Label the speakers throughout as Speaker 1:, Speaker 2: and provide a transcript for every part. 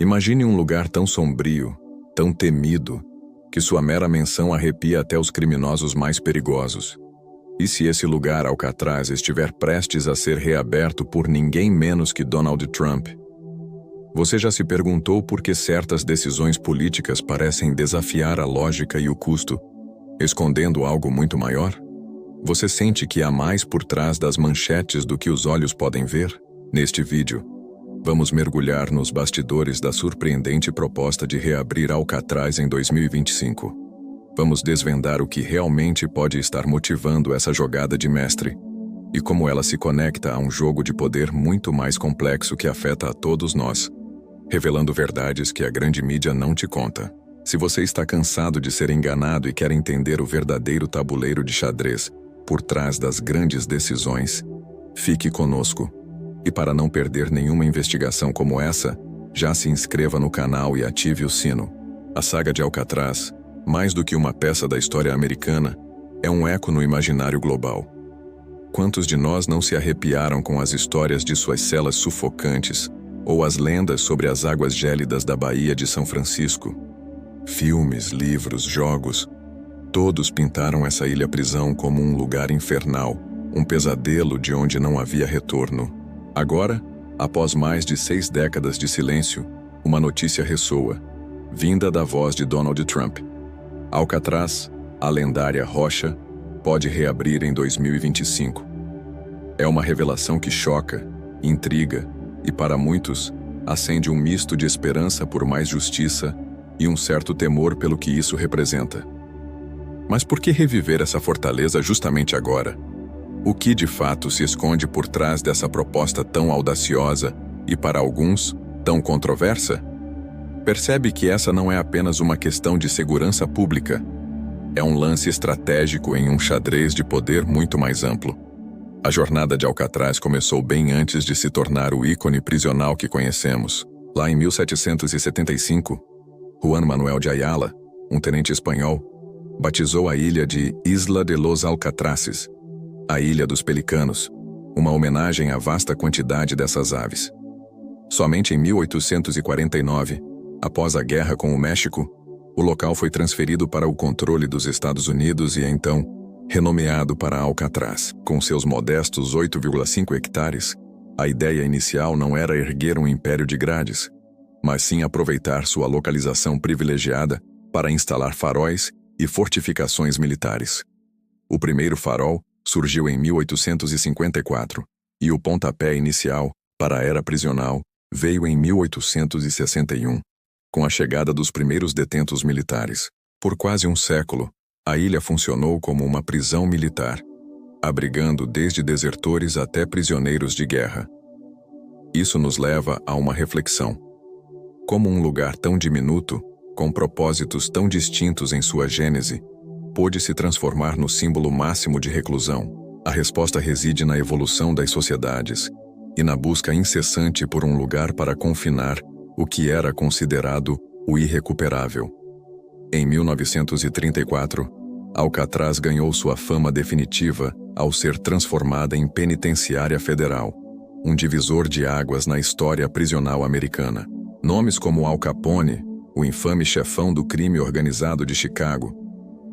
Speaker 1: Imagine um lugar tão sombrio, tão temido, que sua mera menção arrepia até os criminosos mais perigosos. E se esse lugar, Alcatraz, estiver prestes a ser reaberto por ninguém menos que Donald Trump? Você já se perguntou por que certas decisões políticas parecem desafiar a lógica e o custo, escondendo algo muito maior? Você sente que há mais por trás das manchetes do que os olhos podem ver? Neste vídeo, vamos mergulhar nos bastidores da surpreendente proposta de reabrir Alcatraz em 2025. Vamos desvendar o que realmente pode estar motivando essa jogada de mestre e como ela se conecta a um jogo de poder muito mais complexo que afeta a todos nós, revelando verdades que a grande mídia não te conta. Se você está cansado de ser enganado e quer entender o verdadeiro tabuleiro de xadrez por trás das grandes decisões, fique conosco. E para não perder nenhuma investigação como essa, já se inscreva no canal e ative o sino. A saga de Alcatraz, mais do que uma peça da história americana, é um eco no imaginário global. Quantos de nós não se arrepiaram com as histórias de suas celas sufocantes ou as lendas sobre as águas gélidas da Baía de São Francisco? Filmes, livros, jogos, todos pintaram essa ilha-prisão como um lugar infernal, um pesadelo de onde não havia retorno. Agora, após mais de 6 décadas de silêncio, uma notícia ressoa, vinda da voz de Donald Trump. Alcatraz, a lendária rocha, pode reabrir em 2025. É uma revelação que choca, intriga e, para muitos, acende um misto de esperança por mais justiça e um certo temor pelo que isso representa. Mas por que reviver essa fortaleza justamente agora? O que de fato se esconde por trás dessa proposta tão audaciosa e, para alguns, tão controversa? Percebe que essa não é apenas uma questão de segurança pública. É um lance estratégico em um xadrez de poder muito mais amplo. A jornada de Alcatraz começou bem antes de se tornar o ícone prisional que conhecemos. Lá em 1775, Juan Manuel de Ayala, um tenente espanhol, batizou a ilha de Isla de los Alcatraces, a Ilha dos Pelicanos, uma homenagem à vasta quantidade dessas aves. Somente em 1849, após a guerra com o México, o local foi transferido para o controle dos Estados Unidos e então renomeado para Alcatraz. Com seus modestos 8,5 hectares, a ideia inicial não era erguer um império de grades, mas sim aproveitar sua localização privilegiada para instalar faróis e fortificações militares. O primeiro farol surgiu em 1854, e o pontapé inicial para a era prisional veio em 1861, com a chegada dos primeiros detentos militares. Por quase um século, a ilha funcionou como uma prisão militar, abrigando desde desertores até prisioneiros de guerra. Isso nos leva a uma reflexão. Como um lugar tão diminuto, com propósitos tão distintos em sua gênese, pôde se transformar no símbolo máximo de reclusão? A resposta reside na evolução das sociedades e na busca incessante por um lugar para confinar o que era considerado o irrecuperável. Em 1934, Alcatraz ganhou sua fama definitiva ao ser transformada em penitenciária federal, um divisor de águas na história prisional americana. Nomes como Al Capone, o infame chefão do crime organizado de Chicago,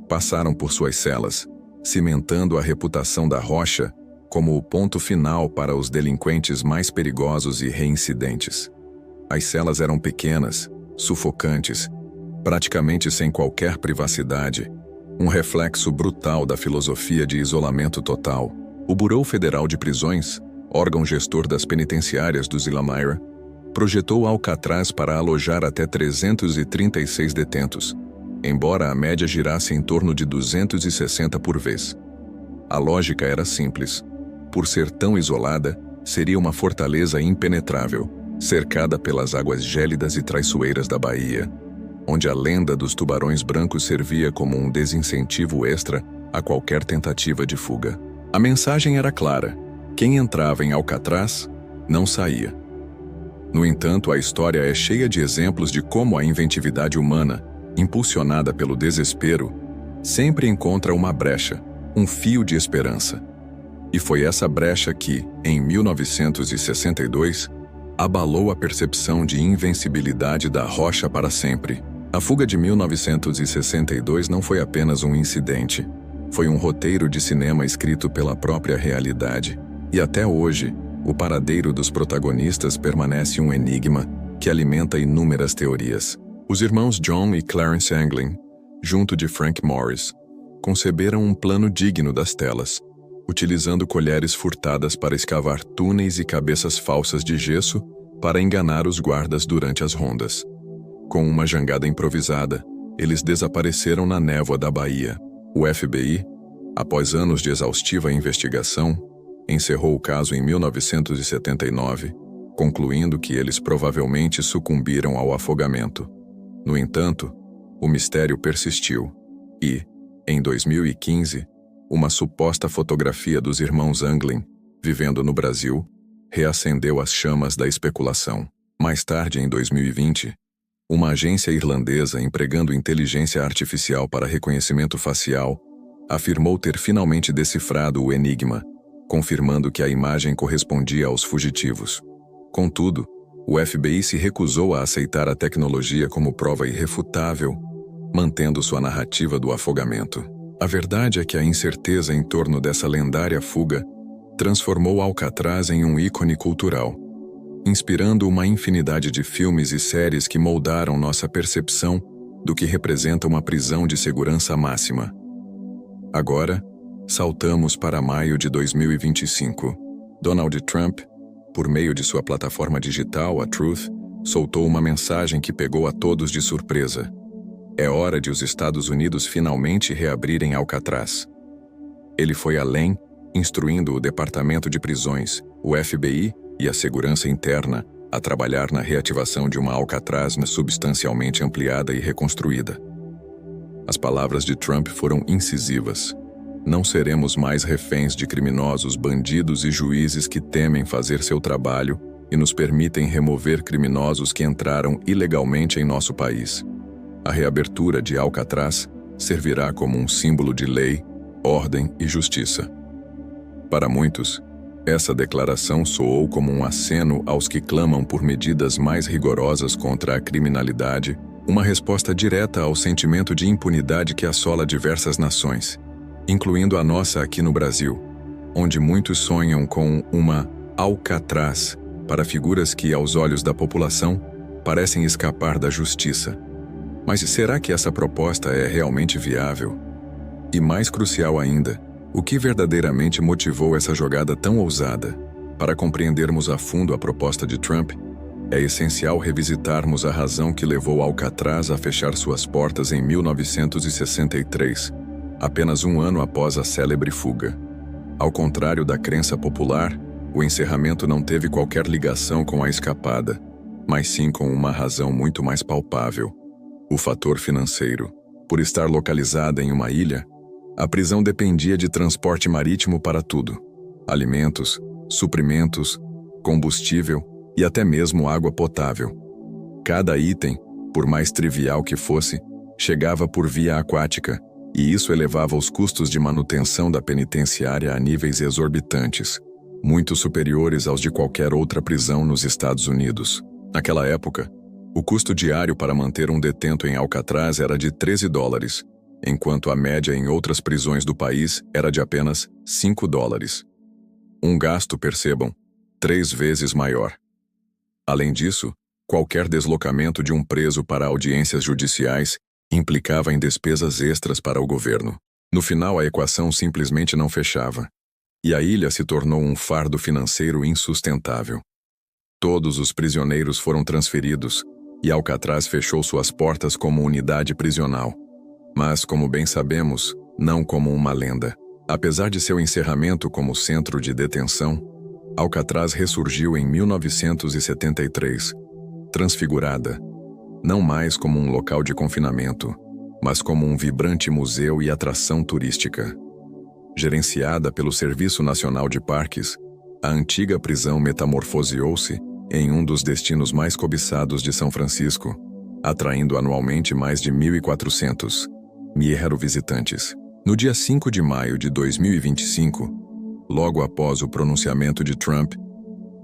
Speaker 1: passaram por suas celas, cimentando a reputação da rocha como o ponto final para os delinquentes mais perigosos e reincidentes. As celas eram pequenas, sufocantes, praticamente sem qualquer privacidade, um reflexo brutal da filosofia de isolamento total. O Bureau Federal de Prisões, órgão gestor das penitenciárias dos Ilha Myra, projetou Alcatraz para alojar até 336 detentos, embora a média girasse em torno de 260 por vez. A lógica era simples. Por ser tão isolada, seria uma fortaleza impenetrável, cercada pelas águas gélidas e traiçoeiras da Baía, onde a lenda dos tubarões brancos servia como um desincentivo extra a qualquer tentativa de fuga. A mensagem era clara: quem entrava em Alcatraz não saía. No entanto, a história é cheia de exemplos de como a inventividade humana, impulsionada pelo desespero, sempre encontra uma brecha, um fio de esperança. E foi essa brecha que, em 1962, abalou a percepção de invencibilidade da rocha para sempre. A fuga de 1962 não foi apenas um incidente. Foi um roteiro de cinema escrito pela própria realidade. E até hoje, o paradeiro dos protagonistas permanece um enigma que alimenta inúmeras teorias. Os irmãos John e Clarence Anglin, junto de Frank Morris, conceberam um plano digno das telas, utilizando colheres furtadas para escavar túneis e cabeças falsas de gesso para enganar os guardas durante as rondas. Com uma jangada improvisada, eles desapareceram na névoa da Bahia. O FBI, após anos de exaustiva investigação, encerrou o caso em 1979, concluindo que eles provavelmente sucumbiram ao afogamento. No entanto, o mistério persistiu e, em 2015, uma suposta fotografia dos irmãos Anglin, vivendo no Brasil, reacendeu as chamas da especulação. Mais tarde, em 2020, uma agência irlandesa empregando inteligência artificial para reconhecimento facial afirmou ter finalmente decifrado o enigma, confirmando que a imagem correspondia aos fugitivos. Contudo, o FBI se recusou a aceitar a tecnologia como prova irrefutável, mantendo sua narrativa do afogamento. A verdade é que a incerteza em torno dessa lendária fuga transformou Alcatraz em um ícone cultural, inspirando uma infinidade de filmes e séries que moldaram nossa percepção do que representa uma prisão de segurança máxima. Agora, saltamos para maio de 2025. Donald Trump, por meio de sua plataforma digital, a Truth, soltou uma mensagem que pegou a todos de surpresa. É hora de os Estados Unidos finalmente reabrirem Alcatraz. Ele foi além, instruindo o Departamento de Prisões, o FBI e a Segurança Interna a trabalhar na reativação de uma Alcatraz substancialmente ampliada e reconstruída. As palavras de Trump foram incisivas. Não seremos mais reféns de criminosos, bandidos e juízes que temem fazer seu trabalho e nos permitem remover criminosos que entraram ilegalmente em nosso país. A reabertura de Alcatraz servirá como um símbolo de lei, ordem e justiça. Para muitos, essa declaração soou como um aceno aos que clamam por medidas mais rigorosas contra a criminalidade, uma resposta direta ao sentimento de impunidade que assola diversas nações, incluindo a nossa aqui no Brasil, onde muitos sonham com uma Alcatraz para figuras que, aos olhos da população, parecem escapar da justiça. Mas será que essa proposta é realmente viável? E mais crucial ainda, o que verdadeiramente motivou essa jogada tão ousada? Para compreendermos a fundo a proposta de Trump, é essencial revisitarmos a razão que levou Alcatraz a fechar suas portas em 1963, apenas um ano após a célebre fuga. Ao contrário da crença popular, o encerramento não teve qualquer ligação com a escapada, mas sim com uma razão muito mais palpável: o fator financeiro. Por estar localizada em uma ilha, a prisão dependia de transporte marítimo para tudo: alimentos, suprimentos, combustível e até mesmo água potável. Cada item, por mais trivial que fosse, chegava por via aquática, e isso elevava os custos de manutenção da penitenciária a níveis exorbitantes, muito superiores aos de qualquer outra prisão nos Estados Unidos. Naquela época, o custo diário para manter um detento em Alcatraz era de $13, enquanto a média em outras prisões do país era de apenas $5. Um gasto, percebam, 3 vezes maior. Além disso, qualquer deslocamento de um preso para audiências judiciais implicava em despesas extras para o governo. No final, a equação simplesmente não fechava, e a ilha se tornou um fardo financeiro insustentável. Todos os prisioneiros foram transferidos, e Alcatraz fechou suas portas como unidade prisional. Mas, como bem sabemos, não como uma lenda. Apesar de seu encerramento como centro de detenção, Alcatraz ressurgiu em 1973, transfigurada, não mais como um local de confinamento, mas como um vibrante museu e atração turística. Gerenciada pelo Serviço Nacional de Parques, a antiga prisão metamorfoseou-se em um dos destinos mais cobiçados de São Francisco, atraindo anualmente mais de 1.400 visitantes. No dia 5 de maio de 2025, logo após o pronunciamento de Trump,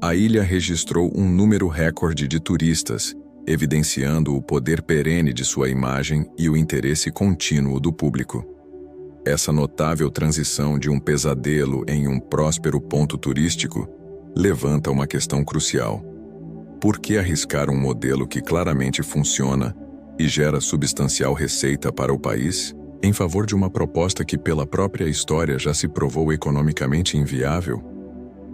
Speaker 1: A ilha registrou um número recorde de turistas, evidenciando o poder perene de sua imagem e o interesse contínuo do público. Essa notável transição de um pesadelo em um próspero ponto turístico levanta uma questão crucial. Por que arriscar um modelo que claramente funciona e gera substancial receita para o país, em favor de uma proposta que pela própria história já se provou economicamente inviável?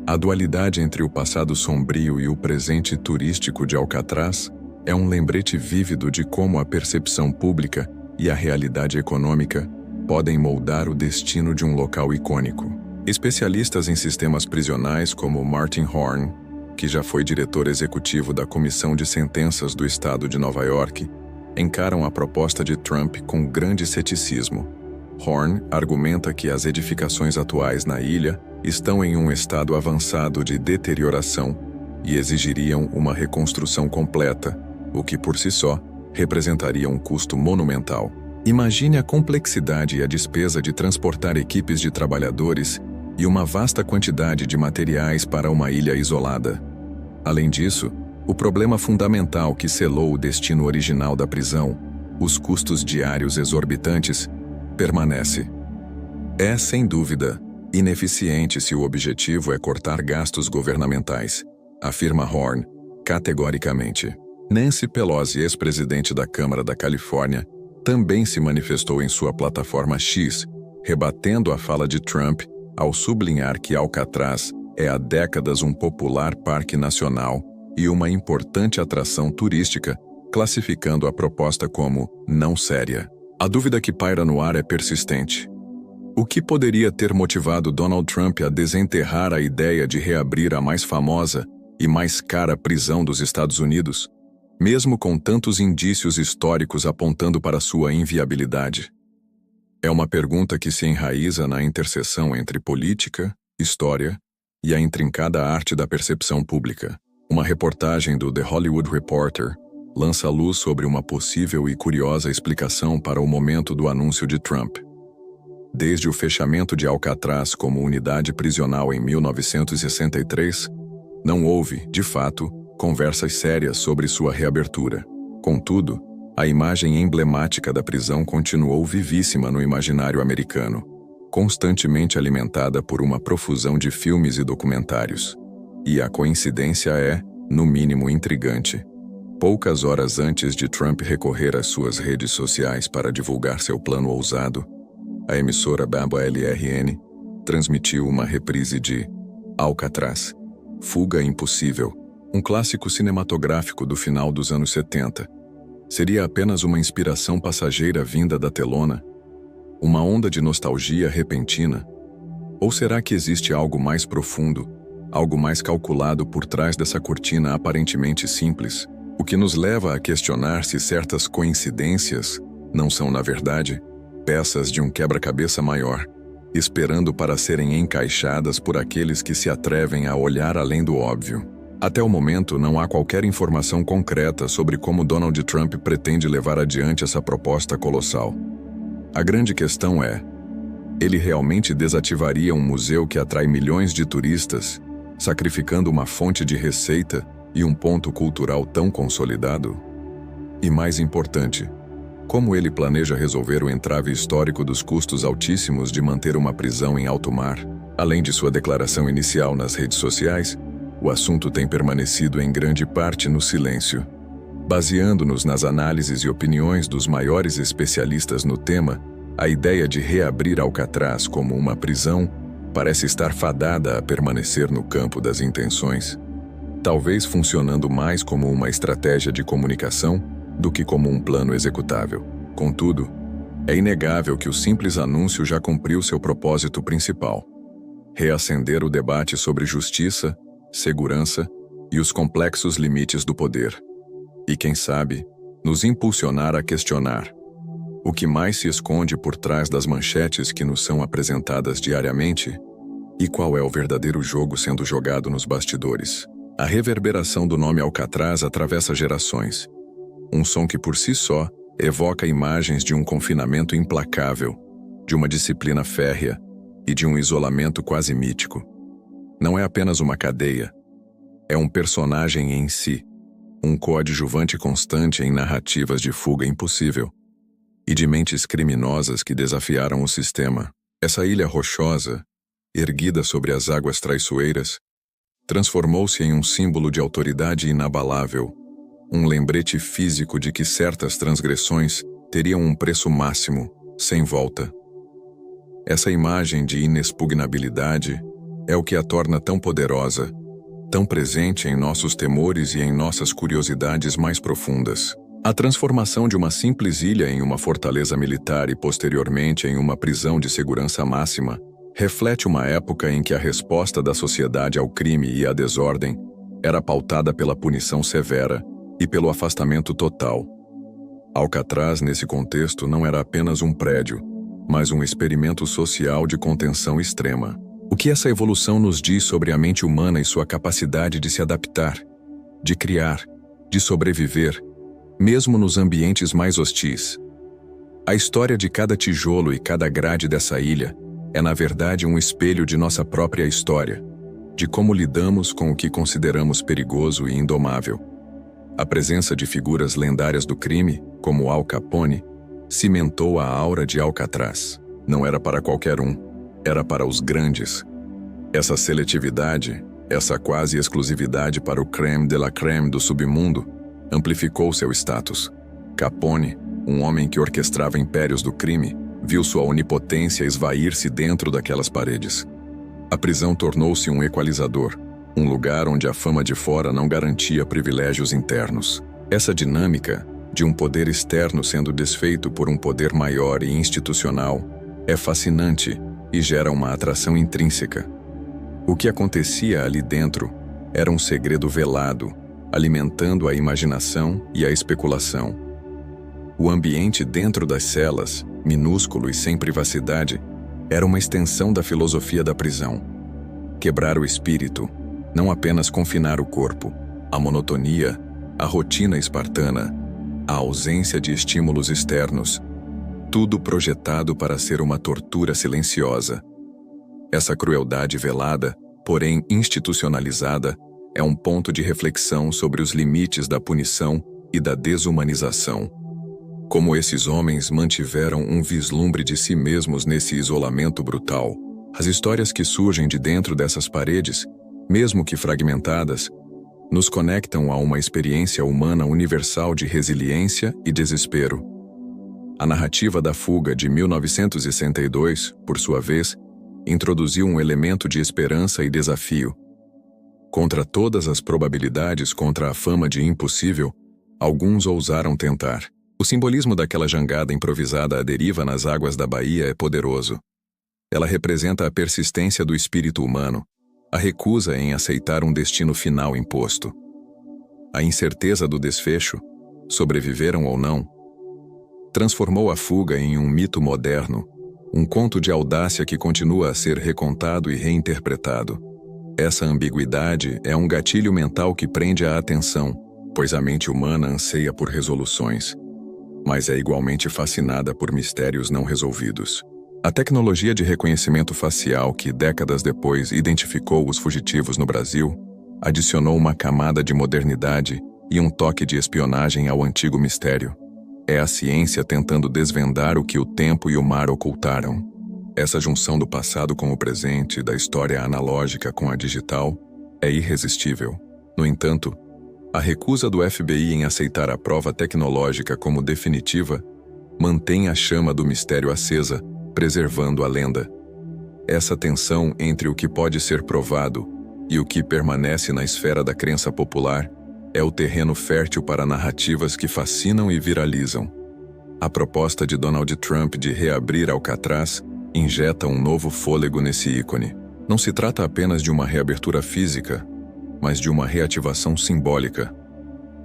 Speaker 1: A dualidade entre o passado sombrio e o presente turístico de Alcatraz é um lembrete vívido de como a percepção pública e a realidade econômica podem moldar o destino de um local icônico. Especialistas em sistemas prisionais como Martin Horn, que já foi diretor executivo da Comissão de Sentenças do Estado de Nova York, encaram a proposta de Trump com grande ceticismo. Horn argumenta que as edificações atuais na ilha estão em um estado avançado de deterioração e exigiriam uma reconstrução completa, o que por si só representaria um custo monumental. Imagine a complexidade e a despesa de transportar equipes de trabalhadores e uma vasta quantidade de materiais para uma ilha isolada. Além disso, o problema fundamental que selou o destino original da prisão, os custos diários exorbitantes, permanece. É, sem dúvida, ineficiente se o objetivo é cortar gastos governamentais, afirma Horn, categoricamente. Nancy Pelosi, ex-presidente da Câmara da Califórnia, também se manifestou em sua plataforma X, rebatendo a fala de Trump ao sublinhar que Alcatraz é há décadas um popular parque nacional e uma importante atração turística, classificando a proposta como não séria. A dúvida que paira no ar é persistente. O que poderia ter motivado Donald Trump a desenterrar a ideia de reabrir a mais famosa e mais cara prisão dos Estados Unidos, mesmo com tantos indícios históricos apontando para sua inviabilidade? É uma pergunta que se enraiza na interseção entre política, história e a intrincada arte da percepção pública. Uma reportagem do The Hollywood Reporter lança luz sobre uma possível e curiosa explicação para o momento do anúncio de Trump. Desde o fechamento de Alcatraz como unidade prisional em 1963, não houve, de fato, conversas sérias sobre sua reabertura. Contudo, a imagem emblemática da prisão continuou vivíssima no imaginário americano, constantemente alimentada por uma profusão de filmes e documentários. E a coincidência é, no mínimo, intrigante. Poucas horas antes de Trump recorrer às suas redes sociais para divulgar seu plano ousado, a emissora WLRN transmitiu uma reprise de Alcatraz, Fuga Impossível, um clássico cinematográfico do final dos anos 70. Seria apenas uma inspiração passageira vinda da telona? Uma onda de nostalgia repentina? Ou será que existe algo mais profundo, algo mais calculado por trás dessa cortina aparentemente simples? O que nos leva a questionar se certas coincidências não são, na verdade, peças de um quebra-cabeça maior, esperando para serem encaixadas por aqueles que se atrevem a olhar além do óbvio. Até o momento, não há qualquer informação concreta sobre como Donald Trump pretende levar adiante essa proposta colossal. A grande questão é: ele realmente desativaria um museu que atrai milhões de turistas, sacrificando uma fonte de receita e um ponto cultural tão consolidado? E mais importante, como ele planeja resolver o entrave histórico dos custos altíssimos de manter uma prisão em alto mar? Além de sua declaração inicial nas redes sociais, o assunto tem permanecido em grande parte no silêncio. Baseando-nos nas análises e opiniões dos maiores especialistas no tema, a ideia de reabrir Alcatraz como uma prisão parece estar fadada a permanecer no campo das intenções, talvez funcionando mais como uma estratégia de comunicação do que como um plano executável. Contudo, é inegável que o simples anúncio já cumpriu seu propósito principal: reacender o debate sobre justiça, segurança e os complexos limites do poder. E quem sabe, nos impulsionar a questionar o que mais se esconde por trás das manchetes que nos são apresentadas diariamente e qual é o verdadeiro jogo sendo jogado nos bastidores. A reverberação do nome Alcatraz atravessa gerações. Um som que por si só evoca imagens de um confinamento implacável, de uma disciplina férrea e de um isolamento quase mítico. Não é apenas uma cadeia, É um personagem em si, um coadjuvante constante em narrativas de fuga impossível e de mentes criminosas que desafiaram o sistema. Essa ilha rochosa, erguida sobre as águas traiçoeiras, transformou-se em um símbolo de autoridade inabalável, um lembrete físico de que certas transgressões teriam um preço máximo, sem volta. Essa imagem de inexpugnabilidade é o que a torna tão poderosa, tão presente em nossos temores e em nossas curiosidades mais profundas. A transformação de uma simples ilha em uma fortaleza militar e posteriormente em uma prisão de segurança máxima reflete uma época em que a resposta da sociedade ao crime e à desordem era pautada pela punição severa e pelo afastamento total. Alcatraz, nesse contexto, não era apenas um prédio, mas um experimento social de contenção extrema. O que essa evolução nos diz sobre a mente humana e sua capacidade de se adaptar, de criar, de sobreviver, mesmo nos ambientes mais hostis? A história de cada tijolo e cada grade dessa ilha é, na verdade, um espelho de nossa própria história, de como lidamos com o que consideramos perigoso e indomável. A presença de figuras lendárias do crime, como Al Capone, cimentou a aura de Alcatraz. Não era para qualquer um, era para os grandes. Essa seletividade, essa quase exclusividade para o crème de la crème do submundo, amplificou seu status. Capone, um homem que orquestrava impérios do crime, viu sua onipotência esvair-se dentro daquelas paredes. A prisão tornou-se um equalizador, um lugar onde a fama de fora não garantia privilégios internos. Essa dinâmica, de um poder externo sendo desfeito por um poder maior e institucional, é fascinante e gera uma atração intrínseca. O que acontecia ali dentro era um segredo velado, alimentando a imaginação e a especulação. O ambiente dentro das celas, minúsculo e sem privacidade, era uma extensão da filosofia da prisão. Quebrar o espírito, não apenas confinar o corpo, a monotonia, a rotina espartana, a ausência de estímulos externos, tudo projetado para ser uma tortura silenciosa. Essa crueldade velada, porém institucionalizada, é um ponto de reflexão sobre os limites da punição e da desumanização. Como esses homens mantiveram um vislumbre de si mesmos nesse isolamento brutal, as histórias que surgem de dentro dessas paredes, mesmo que fragmentadas, nos conectam a uma experiência humana universal de resiliência e desespero. A narrativa da fuga de 1962, por sua vez, introduziu um elemento de esperança e desafio. Contra todas as probabilidades, contra a fama de impossível, alguns ousaram tentar. O simbolismo daquela jangada improvisada à deriva nas águas da Bahia é poderoso. Ela representa a persistência do espírito humano, a recusa em aceitar um destino final imposto. A incerteza do desfecho, sobreviveram ou não, transformou a fuga em um mito moderno, um conto de audácia que continua a ser recontado e reinterpretado. Essa ambiguidade é um gatilho mental que prende a atenção, pois a mente humana anseia por resoluções, mas é igualmente fascinada por mistérios não resolvidos. A tecnologia de reconhecimento facial que, décadas depois, identificou os fugitivos no Brasil, adicionou uma camada de modernidade e um toque de espionagem ao antigo mistério. É a ciência tentando desvendar o que o tempo e o mar ocultaram. Essa junção do passado com o presente, da história analógica com a digital, é irresistível. No entanto, a recusa do FBI em aceitar a prova tecnológica como definitiva mantém a chama do mistério acesa, preservando a lenda. Essa tensão entre o que pode ser provado e o que permanece na esfera da crença popular é o terreno fértil para narrativas que fascinam e viralizam. A proposta de Donald Trump de reabrir Alcatraz injeta um novo fôlego nesse ícone. Não se trata apenas de uma reabertura física, mas de uma reativação simbólica.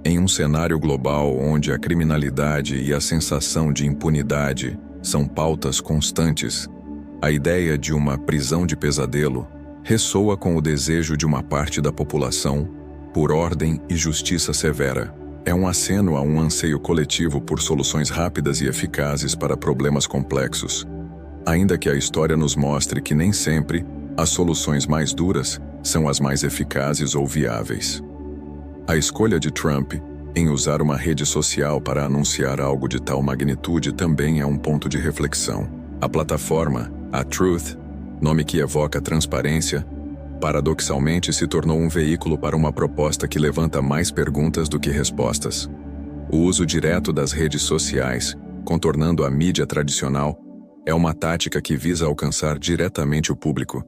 Speaker 1: Em um cenário global onde a criminalidade e a sensação de impunidade são pautas constantes, a ideia de uma prisão de pesadelo ressoa com o desejo de uma parte da população por ordem e justiça severa. É um aceno a um anseio coletivo por soluções rápidas e eficazes para problemas complexos. Ainda que a história nos mostre que nem sempre as soluções mais duras são as mais eficazes ou viáveis. A escolha de Trump em usar uma rede social para anunciar algo de tal magnitude também é um ponto de reflexão. A plataforma, a Truth, nome que evoca transparência, paradoxalmente se tornou um veículo para uma proposta que levanta mais perguntas do que respostas. O uso direto das redes sociais, contornando a mídia tradicional, é uma tática que visa alcançar diretamente o público,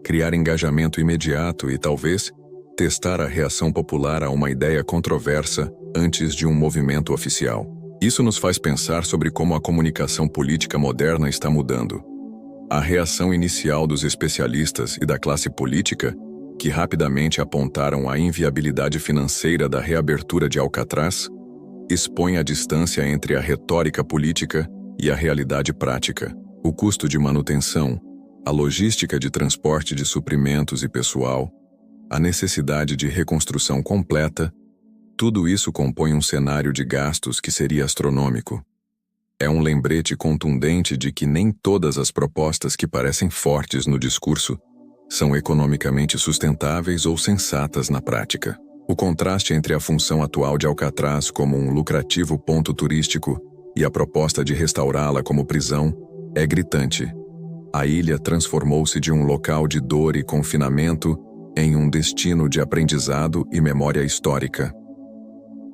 Speaker 1: criar engajamento imediato e, talvez, testar a reação popular a uma ideia controversa antes de um movimento oficial. Isso nos faz pensar sobre como a comunicação política moderna está mudando. A reação inicial dos especialistas e da classe política, que rapidamente apontaram a inviabilidade financeira da reabertura de Alcatraz, expõe a distância entre a retórica política e a realidade prática. O custo de manutenção, a logística de transporte de suprimentos e pessoal, a necessidade de reconstrução completa, tudo isso compõe um cenário de gastos que seria astronômico. É um lembrete contundente de que nem todas as propostas que parecem fortes no discurso são economicamente sustentáveis ou sensatas na prática. O contraste entre a função atual de Alcatraz como um lucrativo ponto turístico e a proposta de restaurá-la como prisão é gritante. A ilha transformou-se de um local de dor e confinamento em um destino de aprendizado e memória histórica.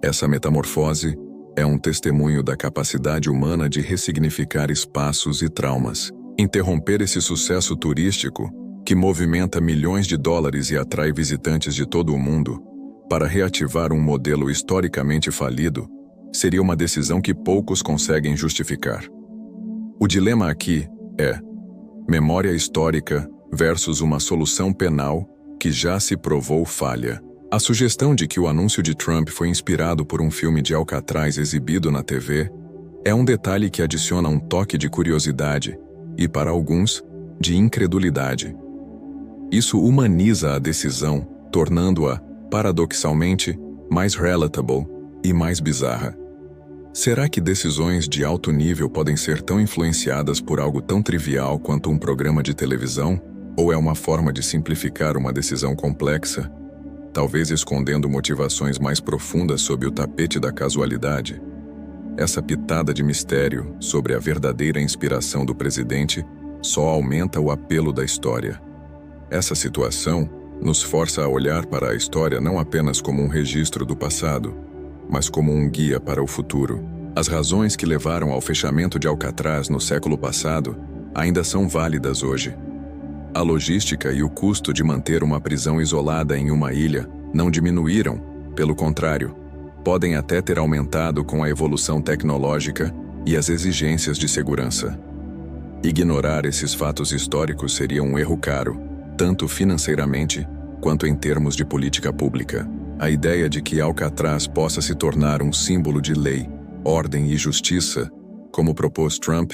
Speaker 1: Essa metamorfose é um testemunho da capacidade humana de ressignificar espaços e traumas. Interromper esse sucesso turístico, que movimenta milhões de dólares e atrai visitantes de todo o mundo, para reativar um modelo historicamente falido, seria uma decisão que poucos conseguem justificar. O dilema aqui é memória histórica versus uma solução penal que já se provou falha. A sugestão de que o anúncio de Trump foi inspirado por um filme de Alcatraz exibido na TV é um detalhe que adiciona um toque de curiosidade e, para alguns, de incredulidade. Isso humaniza a decisão, tornando-a, paradoxalmente, mais relatable e mais bizarra. Será que decisões de alto nível podem ser tão influenciadas por algo tão trivial quanto um programa de televisão? Ou é uma forma de simplificar uma decisão complexa, talvez escondendo motivações mais profundas sob o tapete da casualidade? Essa pitada de mistério sobre a verdadeira inspiração do presidente só aumenta o apelo da história. Essa situação nos força a olhar para a história não apenas como um registro do passado, mas como um guia para o futuro. As razões que levaram ao fechamento de Alcatraz no século passado ainda são válidas hoje. A logística e o custo de manter uma prisão isolada em uma ilha não diminuíram, pelo contrário, podem até ter aumentado com a evolução tecnológica e as exigências de segurança. Ignorar esses fatos históricos seria um erro caro, tanto financeiramente quanto em termos de política pública. A ideia de que Alcatraz possa se tornar um símbolo de lei, ordem e justiça, como propôs Trump,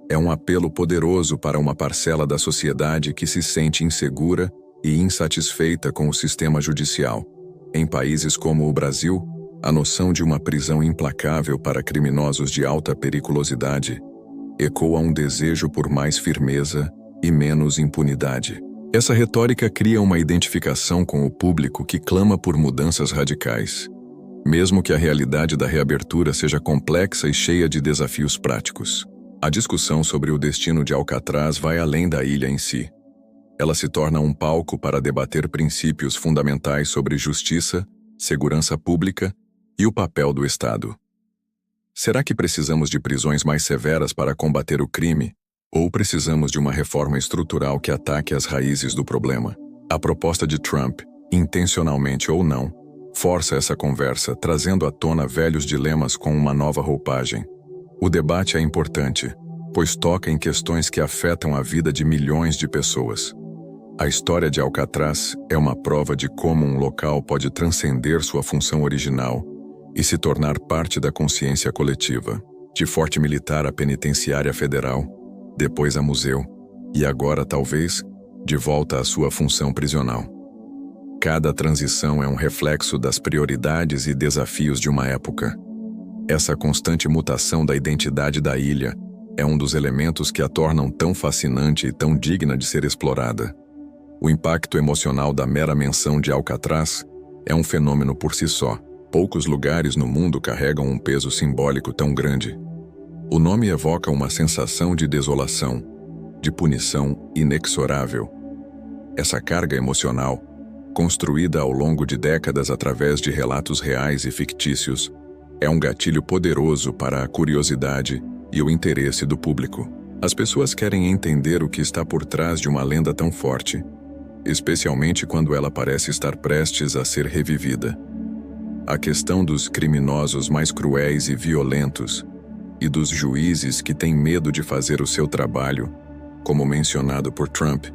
Speaker 1: é um apelo poderoso para uma parcela da sociedade que se sente insegura e insatisfeita com o sistema judicial. Em países como o Brasil, a noção de uma prisão implacável para criminosos de alta periculosidade ecoa um desejo por mais firmeza e menos impunidade. Essa retórica cria uma identificação com o público que clama por mudanças radicais, mesmo que a realidade da reabertura seja complexa e cheia de desafios práticos. A discussão sobre o destino de Alcatraz vai além da ilha em si. Ela se torna um palco para debater princípios fundamentais sobre justiça, segurança pública e o papel do Estado. Será que precisamos de prisões mais severas para combater o crime? Ou precisamos de uma reforma estrutural que ataque as raízes do problema? A proposta de Trump, intencionalmente ou não, força essa conversa, trazendo à tona velhos dilemas com uma nova roupagem. O debate é importante, pois toca em questões que afetam a vida de milhões de pessoas. A história de Alcatraz é uma prova de como um local pode transcender sua função original e se tornar parte da consciência coletiva. De Forte Militar à Penitenciária Federal, depois a museu, e agora, talvez, de volta à sua função prisional. Cada transição é um reflexo das prioridades e desafios de uma época. Essa constante mutação da identidade da ilha é um dos elementos que a tornam tão fascinante e tão digna de ser explorada. O impacto emocional da mera menção de Alcatraz é um fenômeno por si só. Poucos lugares no mundo carregam um peso simbólico tão grande. O nome evoca uma sensação de desolação, de punição inexorável. Essa carga emocional, construída ao longo de décadas através de relatos reais e fictícios, é um gatilho poderoso para a curiosidade e o interesse do público. As pessoas querem entender o que está por trás de uma lenda tão forte, especialmente quando ela parece estar prestes a ser revivida. A questão dos criminosos mais cruéis e violentos, e dos juízes que têm medo de fazer o seu trabalho, como mencionado por Trump,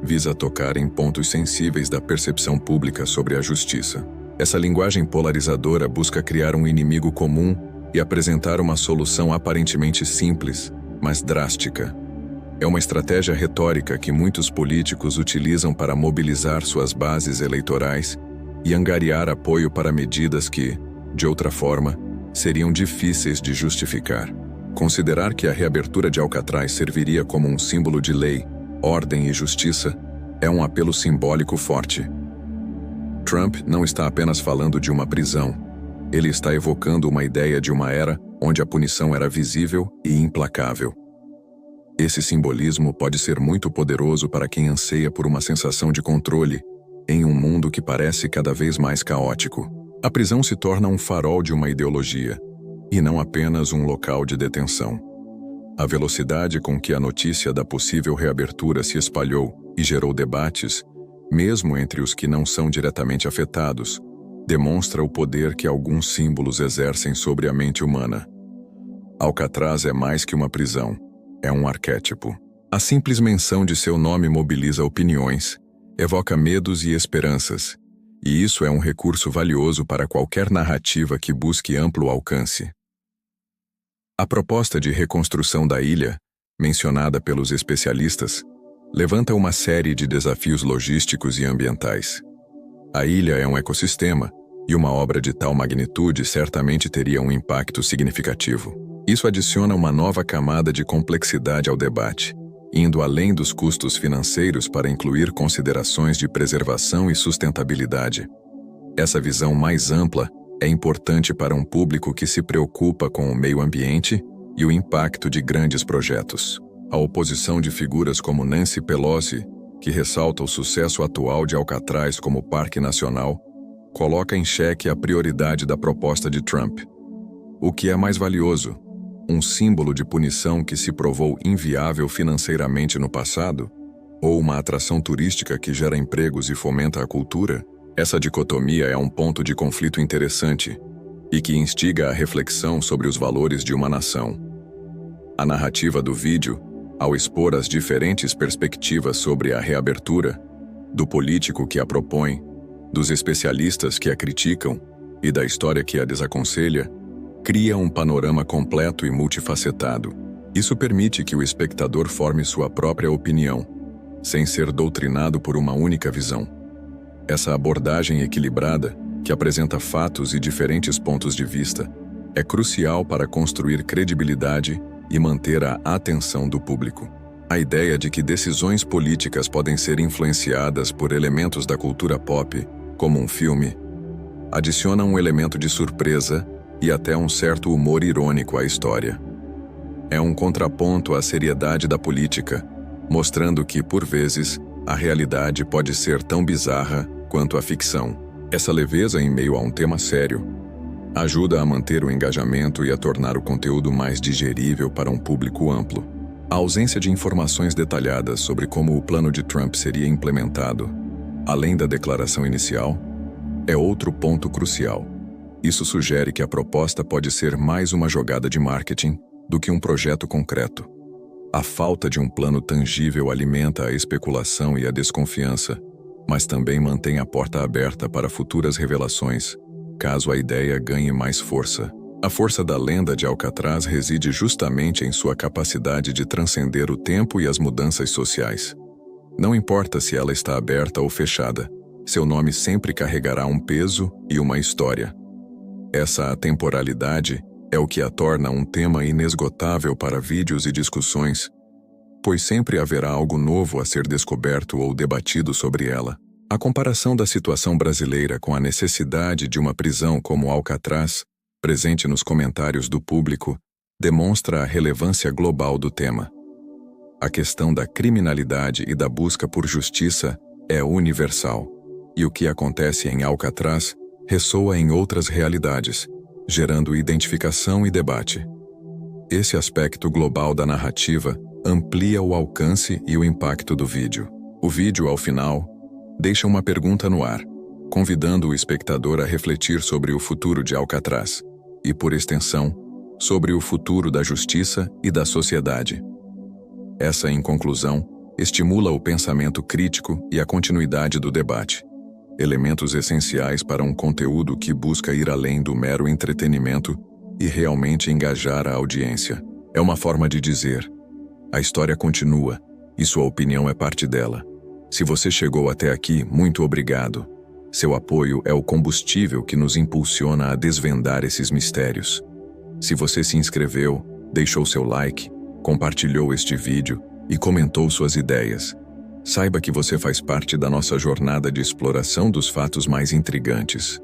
Speaker 1: visa tocar em pontos sensíveis da percepção pública sobre a justiça. Essa linguagem polarizadora busca criar um inimigo comum e apresentar uma solução aparentemente simples, mas drástica. É uma estratégia retórica que muitos políticos utilizam para mobilizar suas bases eleitorais e angariar apoio para medidas que, de outra forma, seriam difíceis de justificar. Considerar que a reabertura de Alcatraz serviria como um símbolo de lei, ordem e justiça é um apelo simbólico forte. Trump não está apenas falando de uma prisão. Ele está evocando uma ideia de uma era onde a punição era visível e implacável. Esse simbolismo pode ser muito poderoso para quem anseia por uma sensação de controle em um mundo que parece cada vez mais caótico. A prisão se torna um farol de uma ideologia, e não apenas um local de detenção. A velocidade com que a notícia da possível reabertura se espalhou e gerou debates, mesmo entre os que não são diretamente afetados, demonstra o poder que alguns símbolos exercem sobre a mente humana. Alcatraz é mais que uma prisão, é um arquétipo. A simples menção de seu nome mobiliza opiniões, evoca medos e esperanças, e isso é um recurso valioso para qualquer narrativa que busque amplo alcance. A proposta de reconstrução da ilha, mencionada pelos especialistas, levanta uma série de desafios logísticos e ambientais. A ilha é um ecossistema, e uma obra de tal magnitude certamente teria um impacto significativo. Isso adiciona uma nova camada de complexidade ao debate, indo além dos custos financeiros para incluir considerações de preservação e sustentabilidade. Essa visão mais ampla é importante para um público que se preocupa com o meio ambiente e o impacto de grandes projetos. A oposição de figuras como Nancy Pelosi, que ressalta o sucesso atual de Alcatraz como parque nacional, coloca em xeque a prioridade da proposta de Trump. O que é mais valioso? Um símbolo de punição que se provou inviável financeiramente no passado? Ou uma atração turística que gera empregos e fomenta a cultura? Essa dicotomia é um ponto de conflito interessante e que instiga a reflexão sobre os valores de uma nação. A narrativa do vídeo, ao expor as diferentes perspectivas sobre a reabertura, do político que a propõe, dos especialistas que a criticam e da história que a desaconselha, cria um panorama completo e multifacetado. Isso permite que o espectador forme sua própria opinião, sem ser doutrinado por uma única visão. Essa abordagem equilibrada, que apresenta fatos e diferentes pontos de vista, é crucial para construir credibilidade e manter a atenção do público. A ideia de que decisões políticas podem ser influenciadas por elementos da cultura pop, como um filme, adiciona um elemento de surpresa e até um certo humor irônico à história. É um contraponto à seriedade da política, mostrando que, por vezes, a realidade pode ser tão bizarra quanto a ficção. Essa leveza em meio a um tema sério ajuda a manter o engajamento e a tornar o conteúdo mais digerível para um público amplo. A ausência de informações detalhadas sobre como o plano de Trump seria implementado, além da declaração inicial, é outro ponto crucial. Isso sugere que a proposta pode ser mais uma jogada de marketing do que um projeto concreto. A falta de um plano tangível alimenta a especulação e a desconfiança, mas também mantém a porta aberta para futuras revelações, caso a ideia ganhe mais força. A força da lenda de Alcatraz reside justamente em sua capacidade de transcender o tempo e as mudanças sociais. Não importa se ela está aberta ou fechada, seu nome sempre carregará um peso e uma história. Essa atemporalidade é o que a torna um tema inesgotável para vídeos e discussões, pois sempre haverá algo novo a ser descoberto ou debatido sobre ela. A comparação da situação brasileira com a necessidade de uma prisão como Alcatraz, presente nos comentários do público, demonstra a relevância global do tema. A questão da criminalidade e da busca por justiça é universal, e o que acontece em Alcatraz ressoa em outras realidades, gerando identificação e debate. Esse aspecto global da narrativa amplia o alcance e o impacto do vídeo. O vídeo, ao final, deixa uma pergunta no ar, convidando o espectador a refletir sobre o futuro de Alcatraz e, por extensão, sobre o futuro da justiça e da sociedade. Essa, em conclusão, estimula o pensamento crítico e a continuidade do debate, elementos essenciais para um conteúdo que busca ir além do mero entretenimento e realmente engajar a audiência. É uma forma de dizer: a história continua e sua opinião é parte dela. Se você chegou até aqui, muito obrigado. Seu apoio é o combustível que nos impulsiona a desvendar esses mistérios. Se você se inscreveu, deixou seu like, compartilhou este vídeo e comentou suas ideias, saiba que você faz parte da nossa jornada de exploração dos fatos mais intrigantes.